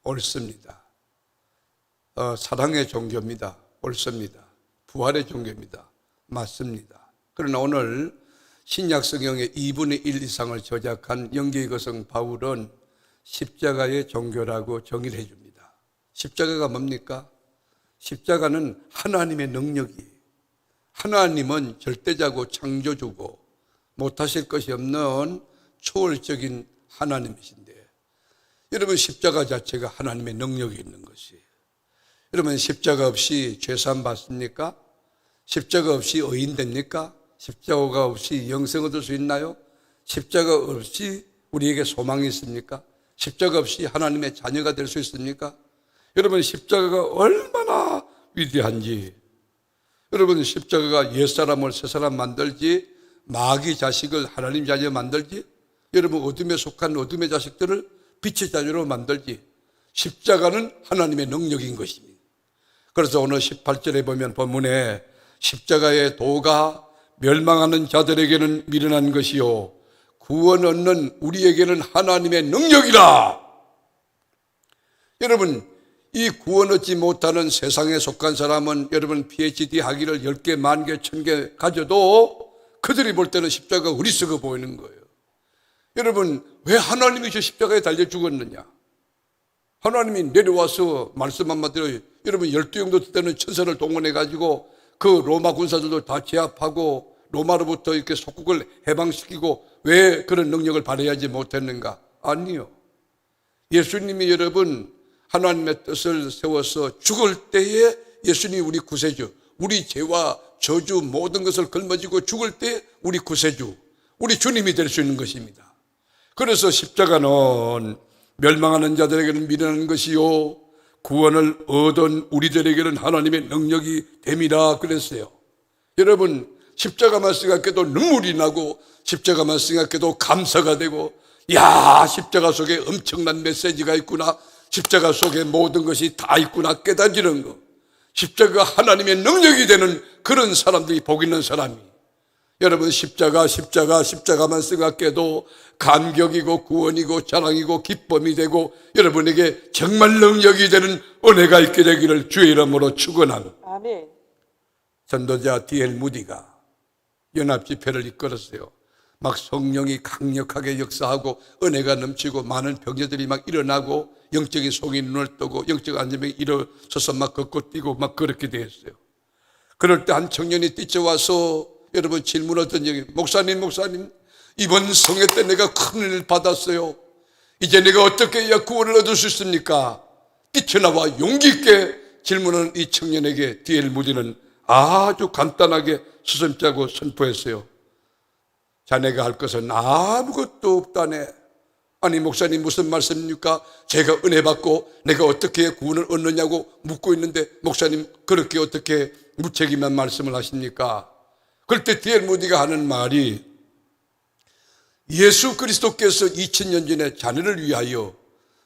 옳습니다. 사랑의 종교입니다. 옳습니다. 부활의 종교입니다. 맞습니다. 그러나 오늘 신약 성경의 2분의 1 이상을 저작한 영계의 거성 바울은 십자가의 종교라고 정의를 해줍니다. 십자가가 뭡니까? 십자가는 하나님의 능력이에요. 하나님은 절대자고 창조주고 못하실 것이 없는 초월적인 하나님이신데, 여러분 십자가 자체가 하나님의 능력이 있는 것이에요. 여러분 십자가 없이 죄사함 받습니까? 십자가 없이 의인 됩니까? 십자가 없이 영생 얻을 수 있나요? 십자가 없이 우리에게 소망이 있습니까? 십자가 없이 하나님의 자녀가 될 수 있습니까? 여러분 십자가가 얼마나 위대한지, 여러분 십자가가 옛사람을 새사람 만들지, 마귀 자식을 하나님 자녀 만들지, 여러분 어둠에 속한 어둠의 자식들을 빛의 자녀로 만들지, 십자가는 하나님의 능력인 것입니다. 그래서 오늘 18절에 보면 본문에 십자가의 도가 멸망하는 자들에게는 미련한 것이요 구원 얻는 우리에게는 하나님의 능력이라. 여러분 이 구원 얻지 못하는 세상에 속한 사람은 여러분 PhD 학위를 10개, 10,000개, 1,000개 가져도 그들이 볼 때는 십자가가 어리석어 보이는 거예요. 여러분 왜 하나님이 저 십자가에 달려 죽었느냐? 하나님이 내려와서 말씀 한마디로 여러분 12영도 때는 천사를 동원해 가지고 그 로마 군사들도 다 제압하고 로마로부터 이렇게 속국을 해방시키고 왜 그런 능력을 발휘하지 못했는가? 아니요. 예수님이 여러분 하나님의 뜻을 세워서 죽을 때에 예수님이 우리 구세주, 우리 죄와 저주 모든 것을 걸머지고 죽을 때 우리 구세주, 우리 주님이 될 수 있는 것입니다. 그래서 십자가는 멸망하는 자들에게는 미련한 것이요 구원을 얻은 우리들에게는 하나님의 능력이 됨이라 그랬어요. 여러분 십자가만 생각해도 눈물이 나고 십자가만 생각해도 감사가 되고, 야 십자가 속에 엄청난 메시지가 있구나, 십자가 속에 모든 것이 다 있구나 깨달아지는 거, 십자가가 하나님의 능력이 되는 그런 사람들이 복 있는 사람이. 여러분 십자가만 생각해도 감격이고 구원이고 자랑이고 기쁨이 되고 여러분에게 정말 능력이 되는 은혜가 있게 되기를 주의 이름으로 축원합니다. 아멘. 전도자 D.L. 무디가 연합집회를 이끌었어요. 막 성령이 강력하게 역사하고 은혜가 넘치고 많은 병자들이 막 일어나고 영적인 속이 눈을 뜨고 영적 안전병이 일어서서 막 걷고 뛰고 막 그렇게 되었어요. 그럴 때 한 청년이 뛰쳐와서 여러분 질문하던 적이, 목사님 이번 성회 때 내가 큰 은혜를 받았어요. 이제 내가 어떻게 해야 구원을 얻을 수 있습니까? 뛰쳐나와 용기 있게 질문하는 이 청년에게 D.L. 무디는 아주 간단하게 수선자고 선포했어요. 자네가 할 것은 아무것도 없다네. 아니 목사님 무슨 말씀입니까? 제가 은혜 받고 내가 어떻게 구원을 얻느냐고 묻고 있는데 목사님 그렇게 어떻게 무책임한 말씀을 하십니까? 그럴 때 D.L. 무디가 하는 말이, 예수 그리스도께서 2000년 전에 자네를 위하여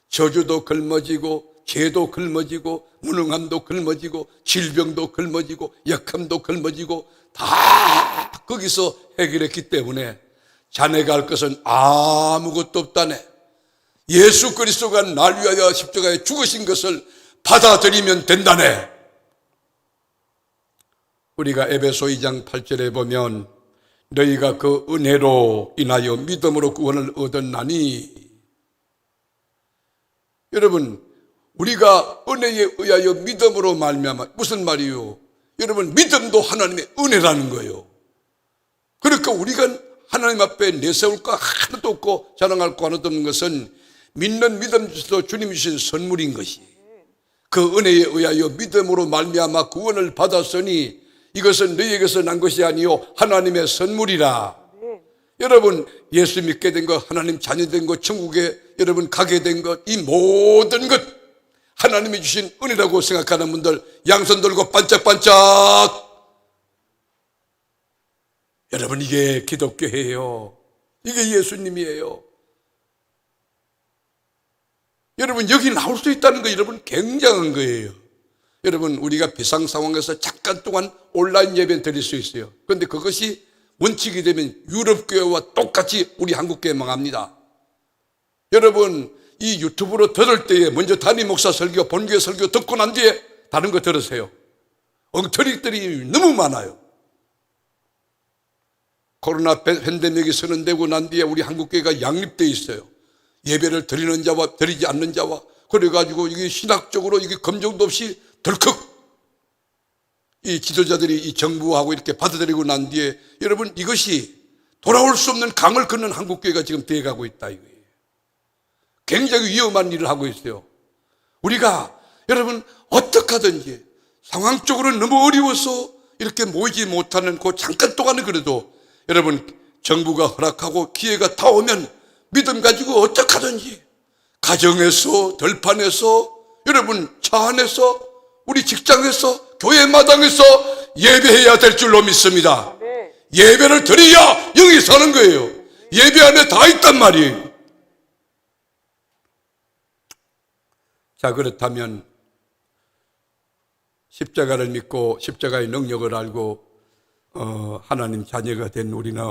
저주도 걸머지고 죄도 걸머지고 무능함도 걸머지고 질병도 걸머지고 약함도 걸머지고 다 거기서 해결했기 때문에 자네가 할 것은 아무것도 없다네. 예수 그리스도가 날 위하여 십자가에 죽으신 것을 받아들이면 된다네. 우리가 에베소 2장 8절에 보면 너희가 그 은혜로 인하여 믿음으로 구원을 얻었나니, 여러분 우리가 은혜에 의하여 믿음으로 말미암아, 무슨 말이요? 여러분 믿음도 하나님의 은혜라는 거예요. 그러니까 우리가 하나님 앞에 내세울 거 하나도 없고 자랑할 거 하나도 없는 것은 믿는 믿음 주시도 주님 주신 선물인 것이, 그 은혜에 의하여 믿음으로 말미암아 구원을 받았으니 이것은 너희에게서 난 것이 아니요 하나님의 선물이라. 여러분 예수 믿게 된 것, 하나님 자녀 된 것, 천국에 여러분 가게 된 것, 이 모든 것 하나님이 주신 은혜라고 생각하는 분들 양손 들고 반짝반짝. 여러분 이게 기독교예요. 이게 예수님이에요. 여러분 여기 나올 수 있다는 거 여러분 굉장한 거예요. 여러분 우리가 비상 상황에서 잠깐 동안 온라인 예배 드릴 수 있어요. 그런데 그것이 원칙이 되면 유럽교회와 똑같이 우리 한국교회 망합니다. 여러분 이 유튜브로 들을 때에 먼저 담임 목사 설교, 본교회 설교 듣고 난 뒤에 다른 거 들으세요. 엉터리들이 너무 많아요. 코로나 팬데믹이 선언되고 난 뒤에 우리 한국교회가 양립되어 있어요. 예배를 드리는 자와 드리지 않는 자와, 그래가지고 이게 신학적으로 이게 검증도 없이 덜컥 이 지도자들이 이 정부하고 이렇게 받아들이고 난 뒤에 여러분 이것이 돌아올 수 없는 강을 걷는 한국교회가 지금 되어가고 있다 이거예요. 굉장히 위험한 일을 하고 있어요. 우리가 여러분 어떻게 하든지 상황적으로 너무 어려워서 이렇게 모이지 못하는 그 잠깐 동안은 그래도 여러분 정부가 허락하고 기회가 다 오면 믿음 가지고 어떻게 하든지 가정에서, 들판에서, 여러분 차 안에서, 우리 직장에서, 교회 마당에서 예배해야 될 줄로 믿습니다. 예배를 드려야 영이 사는 거예요. 예배 안에 다 있단 말이에요. 자, 그렇다면 십자가를 믿고 십자가의 능력을 알고 하나님 자녀가 된 우리는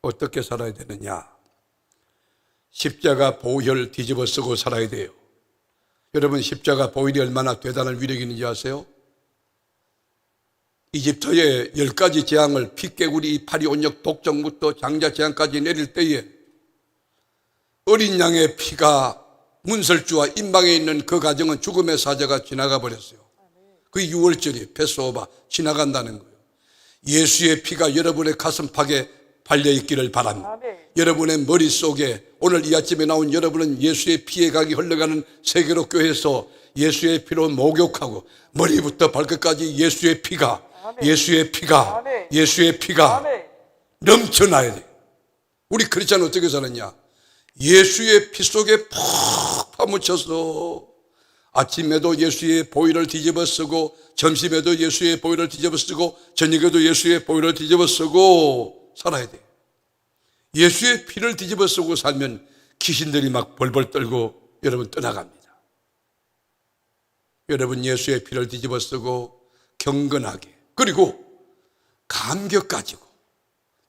어떻게 살아야 되느냐? 십자가 보혈 뒤집어 쓰고 살아야 돼요. 여러분 십자가 보혈이 얼마나 대단한 위력이 있는지 아세요? 이집트의 10가지 재앙을 피개구리, 파리, 온역, 독정부터 장자 재앙까지 내릴 때에 어린 양의 피가 문설주와 임방에 있는 그 가정은 죽음의 사자가 지나가 버렸어요. 그 6월절이 패스오버 지나간다는 거예요. 예수의 피가 여러분의 가슴팍에 발려있기를 바랍니다. 여러분의 머릿속에 오늘 이 아침에 나온 여러분은 예수의 피의 각이 흘러가는 세계로 교회에서 예수의 피로 목욕하고 머리부터 발끝까지 예수의 피가 넘쳐나야 돼요. 우리 크리스찬은 어떻게 사느냐? 예수의 피 속에 푹 파묻혀서 아침에도 예수의 보혈을 뒤집어 쓰고 점심에도 예수의 보혈을 뒤집어 쓰고 저녁에도 예수의 보혈을 뒤집어 쓰고 살아야 돼요. 예수의 피를 뒤집어 쓰고 살면 귀신들이 막 벌벌 떨고 여러분 떠나갑니다. 여러분 예수의 피를 뒤집어 쓰고 경건하게, 그리고 감격 가지고,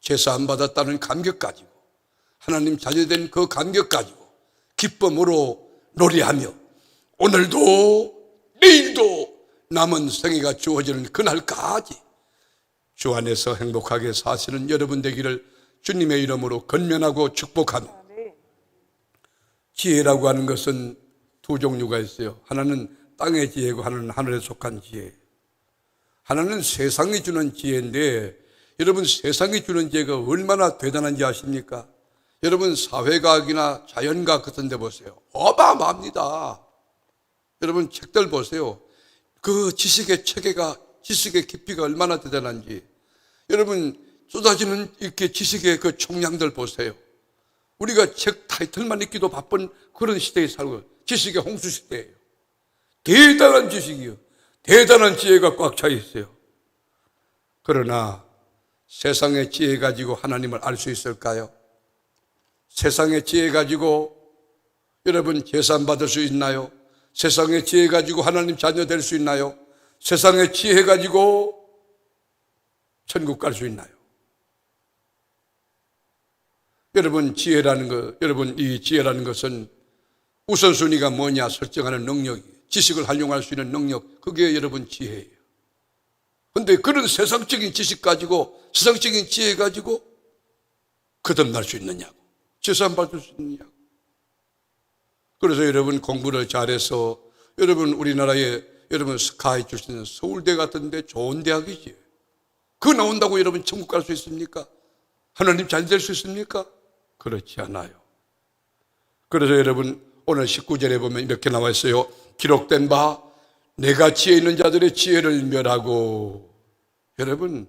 제사 안 받았다는 감격 가지고, 하나님 자녀된 그 감격 가지고 기쁨으로 노래하며 오늘도 내일도 남은 생애가 주어지는 그날까지 주 안에서 행복하게 사시는 여러분 되기를 주님의 이름으로 건면하고 축복합니다. 지혜라고 하는 것은 두 종류가 있어요. 하나는 땅의 지혜고 하나는 하늘에 속한 지혜. 하나는 세상이 주는 지혜인데 여러분 세상이 주는 지혜가 얼마나 대단한지 아십니까? 여러분 사회과학이나 자연과학 같은 데 보세요. 어마어마합니다. 여러분 책들 보세요. 그 지식의 체계가, 지식의 깊이가 얼마나 대단한지. 여러분 쏟아지는 이렇게 지식의 그 총량들 보세요. 우리가 책 타이틀만 읽기도 바쁜 그런 시대에 살고, 지식의 홍수 시대예요. 대단한 지식이요, 대단한 지혜가 꽉 차 있어요. 그러나 세상의 지혜 가지고 하나님을 알 수 있을까요? 세상의 지혜 가지고 여러분 제산 받을 수 있나요? 세상의 지혜 가지고 하나님 자녀 될 수 있나요? 세상의 지혜 가지고 천국 갈 수 있나요? 여러분 지혜라는 것, 여러분 이 지혜라는 것은 우선순위가 뭐냐 설정하는 능력이, 지식을 활용할 수 있는 능력, 그게 여러분 지혜예요. 그런데 그런 세상적인 지식 가지고, 세상적인 지혜 가지고 거듭날 수 있느냐고, 제산 받을 수 있느냐고. 그래서 여러분 공부를 잘해서 여러분 우리나라에 여러분 스카이 출신 서울대 같은 데 좋은 대학이지. 그거 나온다고 여러분 천국 갈 수 있습니까? 하나님 잘 될 수 있습니까? 그렇지 않아요. 그래서 여러분 오늘 19절에 보면 이렇게 나와 있어요. 기록된 바 내가 지혜 있는 자들의 지혜를 멸하고. 여러분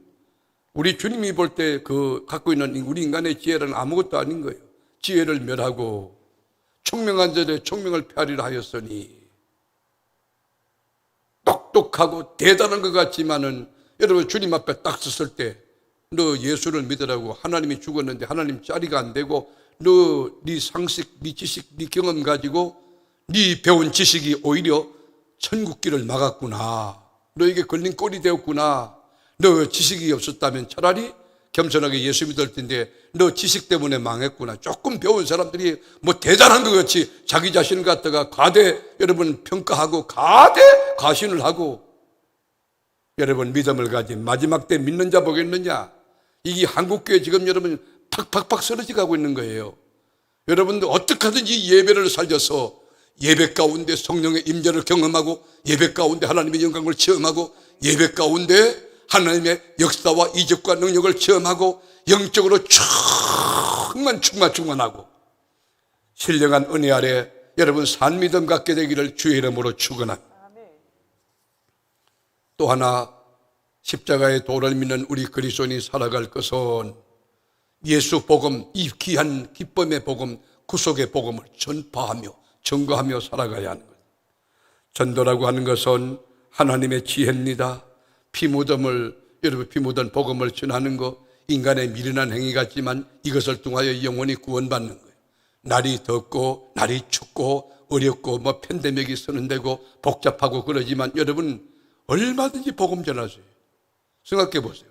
우리 주님이 볼 때 그 갖고 있는 우리 인간의 지혜는 아무것도 아닌 거예요. 지혜를 멸하고 총명한 자들의 총명을 폐하리라 하였으니. 똑똑하고 대단한 것 같지만은 여러분 주님 앞에 딱 섰을 때 너 예수를 믿으라고 하나님이 죽었는데 하나님 자리가 안 되고 너 네 상식, 네 지식, 네 경험 가지고 네 배운 지식이 오히려 천국 길을 막았구나. 너에게 걸린 꼴이 되었구나. 너 지식이 없었다면 차라리 겸손하게 예수 믿을 텐데 너 지식 때문에 망했구나. 조금 배운 사람들이 뭐 대단한 것 같이 자기 자신을 갖다가 과대 여러분 평가하고 과신을 하고 여러분 믿음을 가진 마지막 때 믿는 자 보겠느냐. 이게 한국교회 지금 여러분 팍팍팍 쓰러져 가고 있는 거예요. 여러분들 어떻게 하든지 예배를 살려서 예배 가운데 성령의 임재를 경험하고 예배 가운데 하나님의 영광을 체험하고 예배 가운데 하나님의 역사와 이적과 능력을 체험하고 영적으로 충만하고 신령한 은혜 아래 여러분 산 믿음 갖게 되기를 주의 이름으로 축원합니다. 또 하나 십자가의 도를 믿는 우리 그리스도인이 살아갈 것은 예수 복음, 이 귀한 기쁨의 복음, 구속의 복음을 전파하며 증거하며 살아가야 하는 것. 전도라고 하는 것은 하나님의 지혜입니다. 피 묻은 복음을 전하는 것, 인간의 미련한 행위 같지만 이것을 통하여 영혼이 구원받는 거예요. 날이 덥고 날이 춥고 어렵고 뭐 팬데믹이 선언되고 복잡하고 그러지만 여러분 얼마든지 복음 전하세요. 생각해 보세요.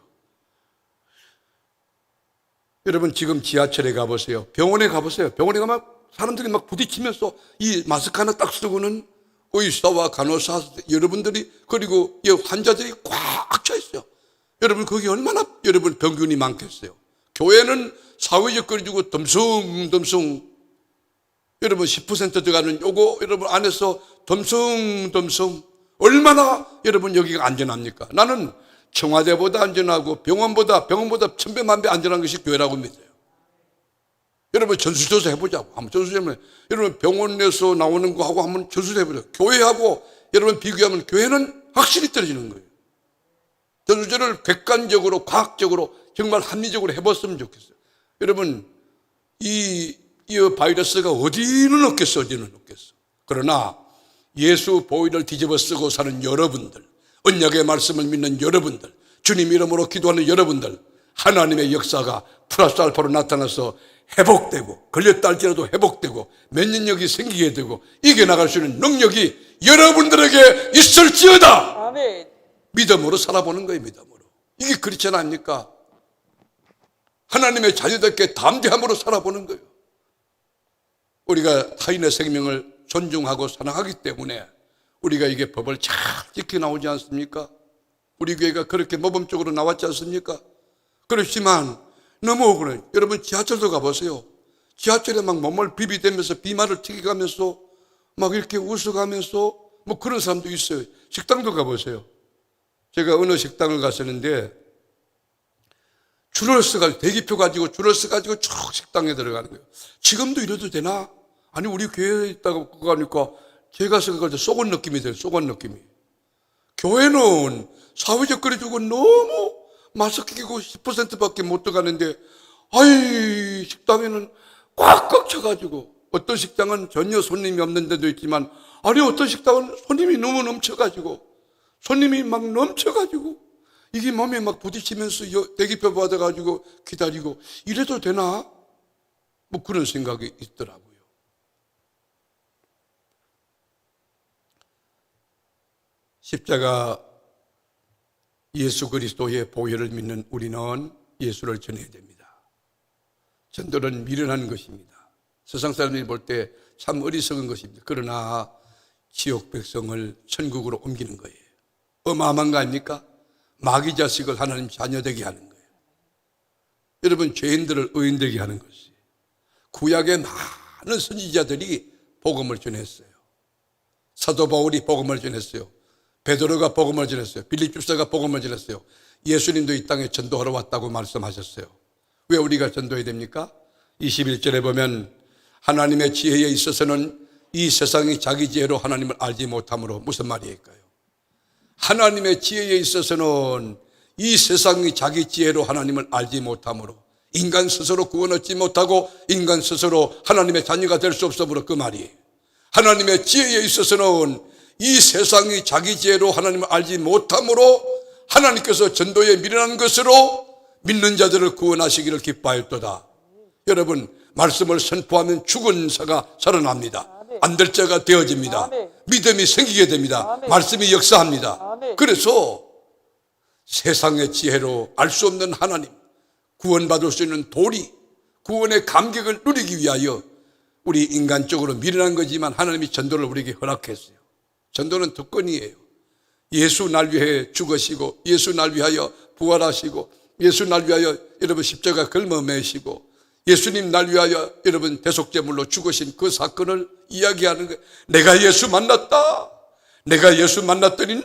여러분 지금 지하철에 가보세요. 병원에 가보세요. 병원에 가면 사람들이 막 부딪히면서 이 마스크 하나 딱 쓰고는 의사와 간호사 여러분들이 그리고 환자들이 꽉 차 있어요. 여러분 거기 얼마나 여러분 병균이 많겠어요. 교회는 사회적 거리두고 덤숭 여러분 10% 들어가는 요거 여러분 안에서 덤숭 얼마나 여러분 여기가 안전합니까? 나는 청와대보다 안전하고 병원보다 천배만배 안전한 것이 교회라고 믿어요. 여러분 전수조사 해보자고. 한번 전수조사 여러분 병원 내에서 나오는 거하고 한번 전수조사 해보자고. 교회하고 여러분 비교하면 교회는 확실히 떨어지는 거예요. 전수조사를 객관적으로 과학적으로 정말 합리적으로 해봤으면 좋겠어요. 여러분 이 바이러스가 어디는 없겠어. 그러나 예수 보혈을 뒤집어 쓰고 사는 여러분들, 언약의 말씀을 믿는 여러분들, 주님 이름으로 기도하는 여러분들, 하나님의 역사가 플러스 알파로 나타나서 회복되고 걸렸다 할지라도 회복되고 면역력이 생기게 되고 이겨나갈 수 있는 능력이 여러분들에게 있을지어다. 아멘. 믿음으로 살아보는 거예요. 믿음으로. 이게 크리스천 아닙니까? 하나님의 자녀답게 담대함으로 살아보는 거예요. 우리가 타인의 생명을 존중하고 사랑하기 때문에 우리가 이게 법을 잘 지켜 나오지 않습니까? 우리 교회가 그렇게 모범적으로 나왔지 않습니까? 그렇지만 너무 억울해요. 여러분 지하철도 가보세요. 지하철에 막 몸을 비비대면서 비말을 튀겨가면서 막 이렇게 웃어가면서 뭐 그런 사람도 있어요. 식당도 가보세요. 제가 어느 식당을 갔었는데 줄을 서가지고 대기표 가지고 줄을 서가지고 쭉 식당에 들어가는 거예요. 지금도 이래도 되나? 아니 우리 교회에 있다고 가니까 제가 생각할 때 속은 느낌이 돼요. 속은 느낌이. 교회는 사회적 거리두고 너무 마스크 끼고 10%밖에 못 들어가는데 아이 식당에는 꽉꽉 차가지고 어떤 식당은 전혀 손님이 없는 데도 있지만 아니 어떤 식당은 손님이 너무 넘쳐가지고 손님이 막 넘쳐가지고 이게 몸에 막 부딪히면서 대기표 받아가지고 기다리고 이래도 되나? 뭐 그런 생각이 있더라고요. 십자가 예수 그리스도의 보혈을 믿는 우리는 예수를 전해야 됩니다. 전도는 미련한 것입니다. 세상 사람들이 볼 때 참 어리석은 것입니다. 그러나 지옥 백성을 천국으로 옮기는 거예요. 어마어마한 거 아닙니까? 마귀 자식을 하나님 자녀 되게 하는 거예요. 여러분 죄인들을 의인 되게 하는 것이. 구약의 많은 선지자들이 복음을 전했어요. 사도 바울이 복음을 전했어요. 베드로가 복음을 전했어요. 빌립 집사가 복음을 전했어요. 예수님도 이 땅에 전도하러 왔다고 말씀하셨어요. 왜 우리가 전도해야 됩니까? 21절에 보면 하나님의 지혜에 있어서는 이 세상이 자기 지혜로 하나님을 알지 못함으로 무슨 말일까요? 하나님의 지혜에 있어서는 이 세상이 자기 지혜로 하나님을 알지 못함으로 인간 스스로 구원 얻지 못하고 인간 스스로 하나님의 자녀가 될 수 없으므로 그 말이에요. 하나님의 지혜에 있어서는 이 세상이 자기 지혜로 하나님을 알지 못함으로 하나님께서 전도에 미련한 것으로 믿는 자들을 구원하시기를 기뻐하였도다. 여러분 말씀을 선포하면 죽은 자가 살아납니다. 안 될 자가 되어집니다. 믿음이 생기게 됩니다. 말씀이 역사합니다. 그래서 세상의 지혜로 알 수 없는 하나님, 구원받을 수 있는 도리, 구원의 감격을 누리기 위하여 우리 인간적으로 미련한 거지만 하나님이 전도를 우리에게 허락했어요. 전도는 특권이에요. 예수 날 위해 죽으시고, 예수 날 위하여 부활하시고, 예수 날 위하여 여러분 십자가 걸머 매시고, 예수님 날 위하여 여러분 대속제물로 죽으신 그 사건을 이야기하는 거예요. 내가 예수 만났다. 내가 예수 만났더니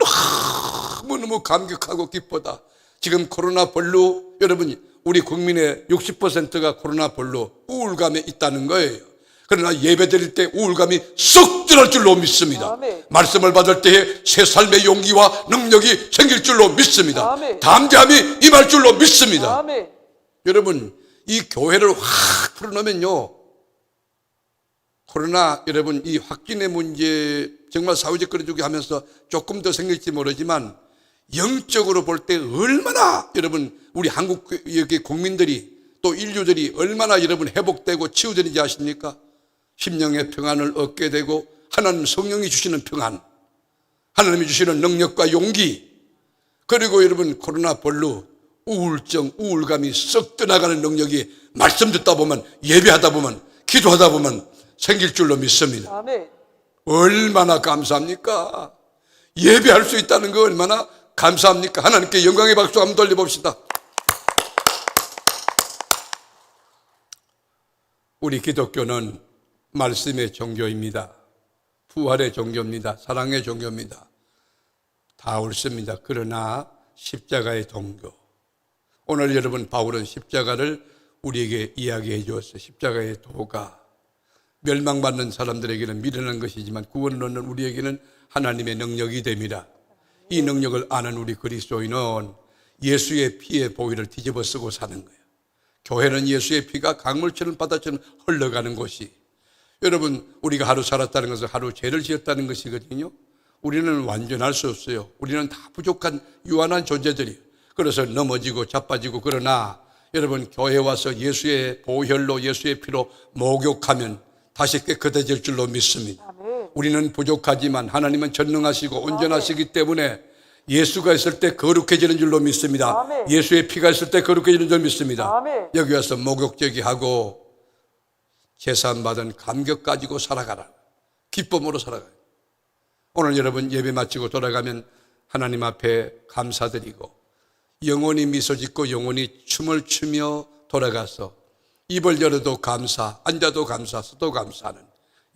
너무너무 감격하고 기쁘다. 지금 코로나 벌로 여러분 우리 국민의 60%가 코로나 벌로 우울감에 있다는 거예요. 그러나 예배드릴 때 우울감이 쏙 들어갈 줄로 믿습니다. 아멘. 말씀을 받을 때에 새 삶의 용기와 능력이 생길 줄로 믿습니다. 아멘. 담대함이 임할 줄로 믿습니다. 아멘. 여러분 이 교회를 확 풀어놓으면요, 코로나 여러분 이 확진의 문제 정말 사회적 거리두기 하면서 조금 더 생길지 모르지만 영적으로 볼 때 얼마나 여러분 우리 한국 여기 국민들이 또 인류들이 얼마나 여러분 회복되고 치유되는지 아십니까? 심령의 평안을 얻게 되고 하나님 성령이 주시는 평안, 하나님이 주시는 능력과 용기, 그리고 여러분 코로나 벌로 우울증, 우울감이 썩 떠나가는 능력이 말씀 듣다 보면, 예배하다 보면, 기도하다 보면 생길 줄로 믿습니다. 아멘. 얼마나 감사합니까? 예배할 수 있다는 거 얼마나 감사합니까? 하나님께 영광의 박수 한번 돌려봅시다. 우리 기독교는 말씀의 종교입니다. 부활의 종교입니다. 사랑의 종교입니다. 다 옳습니다. 그러나 십자가의 종교. 오늘 여러분 바울은 십자가를 우리에게 이야기해 주었어요. 십자가의 도가 멸망받는 사람들에게는 미련한 것이지만 구원을 얻는 우리에게는 하나님의 능력이 됩니다. 이 능력을 아는 우리 그리스도인은 예수의 피의 보혈을 뒤집어 쓰고 사는 거예요. 교회는 예수의 피가 강물처럼 바다처럼 흘러가는 곳이, 여러분 우리가 하루 살았다는 것은 하루 죄를 지었다는 것이거든요. 우리는 완전할 수 없어요. 우리는 다 부족한 유한한 존재들이에요. 그래서 넘어지고 자빠지고, 그러나 여러분 교회에 와서 예수의 보혈로 예수의 피로 목욕하면 다시 깨끗해질 줄로 믿습니다. 아멘. 우리는 부족하지만 하나님은 전능하시고 온전하시기 때문에 예수가 있을 때 거룩해지는 줄로 믿습니다. 아멘. 예수의 피가 있을 때 거룩해지는 줄 믿습니다. 아멘. 여기 와서 목욕제기하고 제사함 받은 감격 가지고 살아가라. 기쁨으로 살아가요. 오늘 여러분 예배 마치고 돌아가면 하나님 앞에 감사드리고 영원히 미소 짓고 영원히 춤을 추며 돌아가서 입을 열어도 감사, 앉아도 감사, 서도 감사하는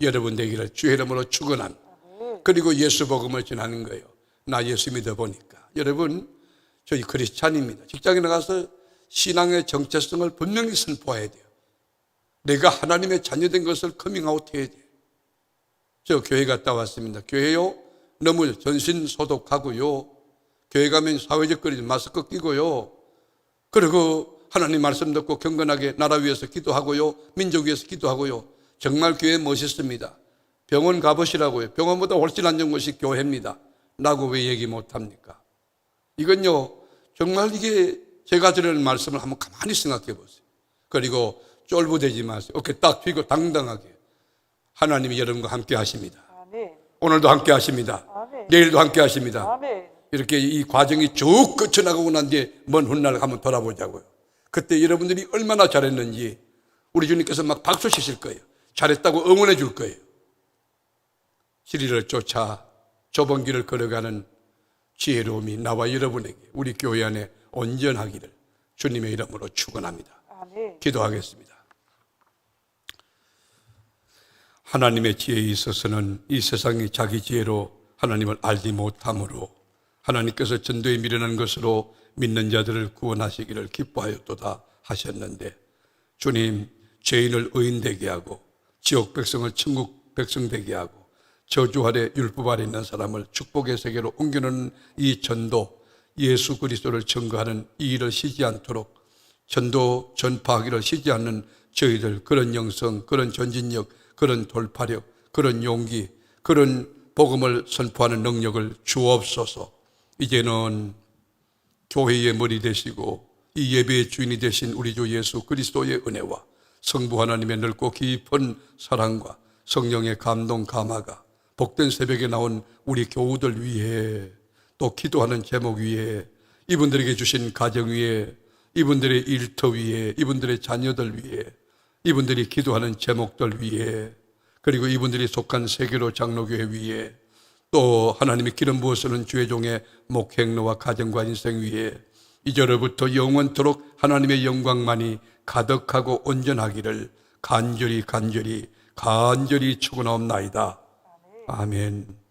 여러분 되기를 주의 이름으로 축원합니다. 그리고 예수 복음을 전하는 거예요. 나 예수 믿어보니까. 여러분 저희 크리스찬입니다. 직장에 나가서 신앙의 정체성을 분명히 선포해야 돼요. 내가 하나님의 자녀된 것을 커밍아웃 해야 돼요. 저 교회 갔다 왔습니다. 교회요 너무 전신 소독하고요, 교회 가면 사회적 거리 마스크 끼고요, 그리고 하나님 말씀 듣고 경건하게 나라 위해서 기도하고요, 민족 위해서 기도하고요. 정말 교회 멋있습니다. 병원 가보시라고요. 병원보다 훨씬 안전 것이 교회입니다. 라고 왜 얘기 못합니까? 이건요 정말 이게 제가 드리는 말씀을 한번 가만히 생각해 보세요. 그리고 쫄부되지 마세요. 어깨 딱 펴고 당당하게 하나님이 여러분과 함께 하십니다. 아멘. 오늘도 함께 하십니다. 아멘. 내일도 함께 하십니다. 아멘. 이렇게 이 과정이 쭉 거쳐나가고 난 뒤에 먼 훗날 한번 돌아보자고요. 그때 여러분들이 얼마나 잘했는지 우리 주님께서 막 박수 치실 거예요. 잘했다고 응원해 줄 거예요. 진리를 쫓아 좁은 길을 걸어가는 지혜로움이 나와 여러분에게, 우리 교회 안에 온전하기를 주님의 이름으로 축원합니다. 아멘. 기도하겠습니다. 하나님의 지혜에 있어서는 이 세상이 자기 지혜로 하나님을 알지 못함으로 하나님께서 전도에 미련한 것으로 믿는 자들을 구원하시기를 기뻐하였도다 하셨는데, 주님, 죄인을 의인 되게 하고 지옥 백성을 천국 백성 되게 하고 저주 아래 율법 아래 있는 사람을 축복의 세계로 옮겨놓는 이 전도, 예수 그리스도를 증거하는 이 일을 쉬지 않도록 전도 전파하기를 쉬지 않는 저희들, 그런 영성, 그런 전진력, 그런 돌파력, 그런 용기, 그런 복음을 선포하는 능력을 주옵소서. 이제는 교회의 머리 되시고 이 예배의 주인이 되신 우리 주 예수 그리스도의 은혜와 성부 하나님의 넓고 깊은 사랑과 성령의 감동 감화가 복된 새벽에 나온 우리 교우들 위해, 또 기도하는 제목 위에, 이분들에게 주신 가정 위에, 이분들의 일터 위에, 이분들의 자녀들 위에, 이분들이 기도하는 제목들 위에, 그리고 이분들이 속한 세계로 장로교회 위에, 또 하나님이 기름 부어서는 주의 종의 목행로와 가정과 인생 위에 이제로부터 영원토록 하나님의 영광만이 가득하고 온전하기를 간절히 축원하옵나이다. 아멘.